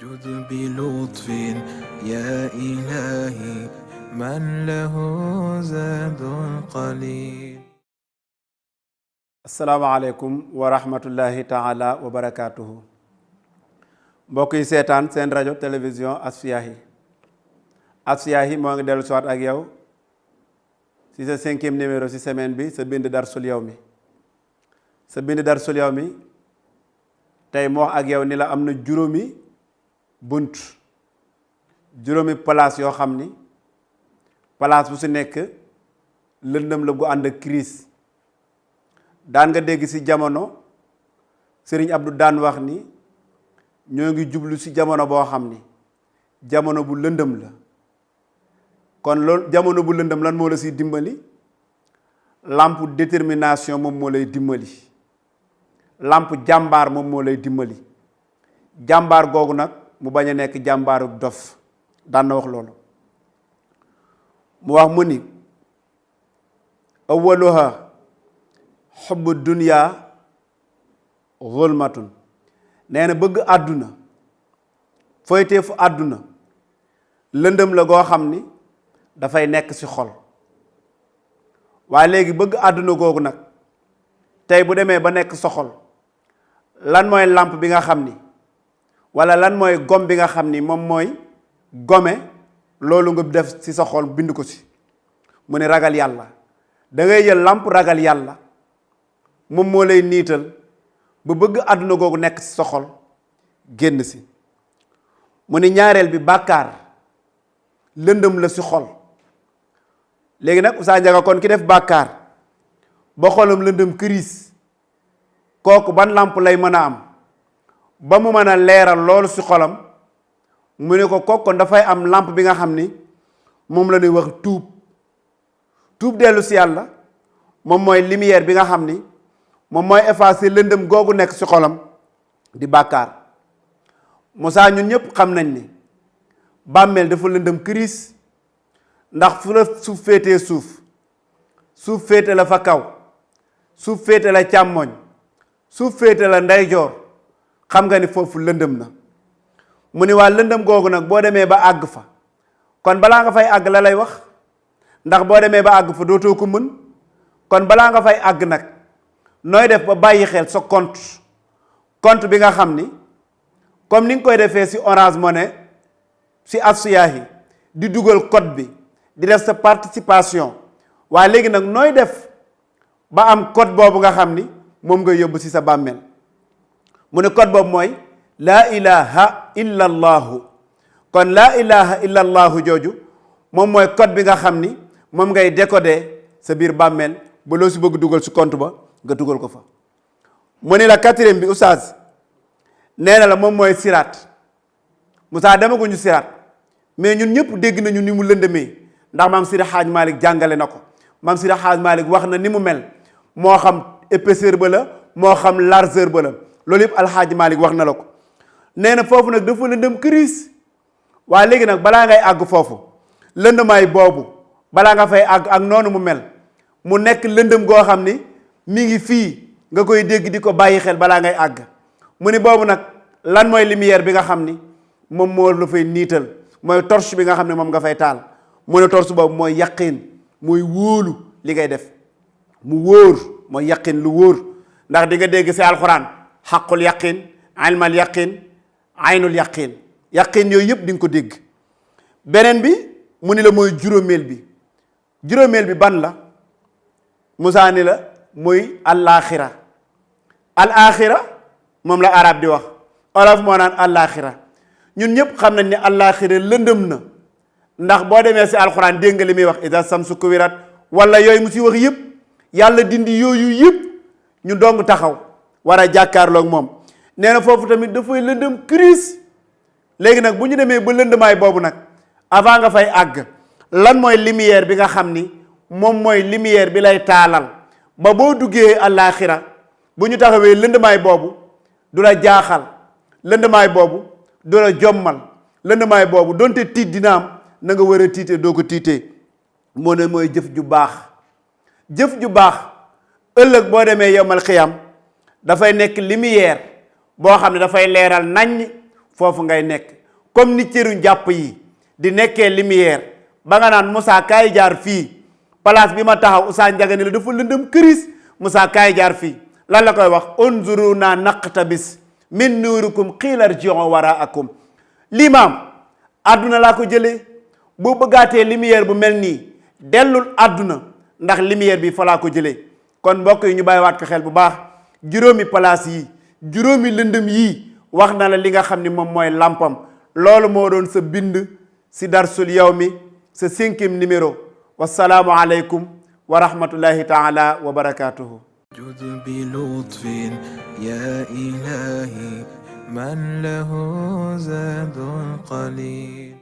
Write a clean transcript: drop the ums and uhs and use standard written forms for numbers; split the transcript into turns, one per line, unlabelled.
جد بلطف يا إلهي من له زاد قليل.
asalaamaaleykum wa rahmatullahi taala wa barakaatuhu. mbokk yi seetaan seen rajo télévision Asfiyahi moo ngi dellu siwaat ak yow ci sa 5e numéro ci semaine bi sa bind darsul yawmi tey moo wax ak yow ni la am na juróomi bunt, juróomi place yoo xam ni place bu ci nekk lëndëm la gu ànd ak crise. daan nga dégg ci jamono Sëriñ Abdou daan wax ni ñoo ngi jublu ci jamono boo xam ni jamono bu lëndëm la. kon loolu jamono bu lëndëm lan moo la ci dimbali? lampe détermination moom moo lay dimbali, lampe jàmbaar moom moo lay dimbali. jàmbaar googu nag mu bañ a nekk jàmbaaru dof. daan na wax loolu. mu wax mu ni awwaluha xubbu dunya zulmatun. nee na bëgg àdduna, foyteefu àdduna lëndëm la goo xam ni dafay nekk ci xol. waaye léegi bëgg àdduna googu nag tey bu demee ba nekk sa xol, lan mooy lampe bi nga xam ni walla lan mooy gom bi nga xam ni moom mooy gome loolu nga def ci sa xol bind ko ci? mu ne ragal yàlla. da ngay jël lampe ragal yàlla, moom moo lay niital ba bëgg àdduna googu nekk ci sa xol génn ci. mu ni ñaareel bi bàkkaar lëndëm la ci xol. léegi nag Oustaz Ndiaga kon ki def bàkkaar ba xolam lëndëm këriis, kooku ban làmp lay mën a am ba mu mën a leeral loolu ci xolam? mu ne ko kooku kon dafay am làmp bi nga xam ni moom la ñuy wax tuub. tuub dellu ci yàlla moom mooy lumière bi nga xam ni moom mooy effacer lëndëm googu nekk ci xolam di bàkkaar. Moussa ñun ñëpp xam nañ ni bàmmeel dafa lëndëm këriis, ndax fu la suuf féetee suuf féete la fa kaw, suuf féete la càmmoñ, suuf féete la ndeyjoor, xam nga ni foofu lëndëm na. mu ni waa lëndëm googu nag boo demee ba àgg fa, kon balaa nga fay àgg la lay wax, ndax boo demee ba àgg fa dootoo ko mën. kon balaa nga fay àgg nag nooy def ba bàyyi xel sa compte bi nga xam ni comme ni nga koy defee ci Orange Money ci Asfiyahi di dugal code bi di def sa participation. waaye léegi nag nooy def ba am code boobu nga xam ni moom nga yóbbu ci sa bàmmeel? mu ne code boobu mooy laa ilaha illa allahu. kon laa ilaha illa allahu jooju moom mooy code bi nga xam ni moom ngay décoder sa biir bàmmeel ba loo ci bëgg dugal ci compte ba nga dugal ko fa. mu ne la 4e bi Oustaz nee na la moom mooy siraat. Moussa demaguñu siraat, mais ñun ñëpp dégg nañu ni mu lëndëmee, ndax maam Seydi Hadj Malick jàngale na ko. maam Seydi Hadj Malick wax na ni mu mel, moo xam épaisseur ba la moo xam largeur ba la, loolu yëpp Alxaaji Malick wax na la ko. nee na foofu nag dafa lëndëm këriis. waaye léegi nag balaa ngay àgg foofu, lëndëmaay boobu balaa nga fay àgg ak noonu mu mel, mu nekk lëndëm goo xam ni mi ngi fii nga koy dégg di ko bàyyi xel balaa ngay àgg. mu ni boobu nag lan mooy lumière bi nga xam ni moom moo la fay niital, mooy torche bi nga xam ne moom nga fay taal. mu ne torche boobu mooy yaqin, mooy wóolu li ngay def mu wóor, mooy yaqin lu wóor. ndax di nga dégg ci alxuraan xaqul yaqin, ilmal yaqin, aynul yaqin. yaqin yooyu yëpp di nga ko dégg. beneen bi mu ni la mooy juróomeel bi ban la? Moussa ni la mooy alaaxira. alaaxira moom la arab di wax, olof moo naan alaaxira. ñun ñëpp xam nañ ne alaaxira lëndëm na, ndax boo demee ci alxuraan dégg nga li muy wax iza samsu kuwirat wala yooyu mu ci wax yëpp, yàlla dindi yooyu yëpp ñu dong taxaw war a jàkkaarloog moom. nee na foofu tamit dafay lëndëm crise. léegi nag bu ñu demee ba lëndëmaay boobu nag, avant nga fay àgg, lan mooy lumière bi nga xam ni moom mooy lumière bi lay taalal ba boo duggee alaaxira bu ñu taxawee lëndëmaay boobu du la jaaxal, lëndëmaay boobu du la jommal, lëndëmaay boobu donte tiit dina am na nga war a tiitee doo ko tiitee. moo ne mooy jëf ju baax. jëf ju baax ëllëg boo demee yowmal xiyam dafay nekk lumière boo xam ne dafay leeral naññ foofu ngay nekk comme ni cëru njàpp yi di nekkee lumière ba nga naan Moussa kaay jaar fii place bi ma taxaw Oustaz Ndiaga ne la dafa lëndëm këris Moussa kaay jaar fii lan la koy wax unzuruna naqtabis min nuurikum qiila irji'u waraakum limaam àdduna laa ko jëlee boo bëggaatee lumière bu mel nii dellul àdduna ndax lumière bi fa laa ko jëlee kon mbokk yi ñu bàyyiwaat ko xel bu baax juróomi place yi juróomi lëndëm yii wax na la li nga xam ni moom mooy lampam loolu moo doon sa bind si darsul yawmi sa 5e numéro wassalaamu aleykum wa rahmatullahi taala wa barakatuhu
جد بلطف يا إلهي من له زاد قليل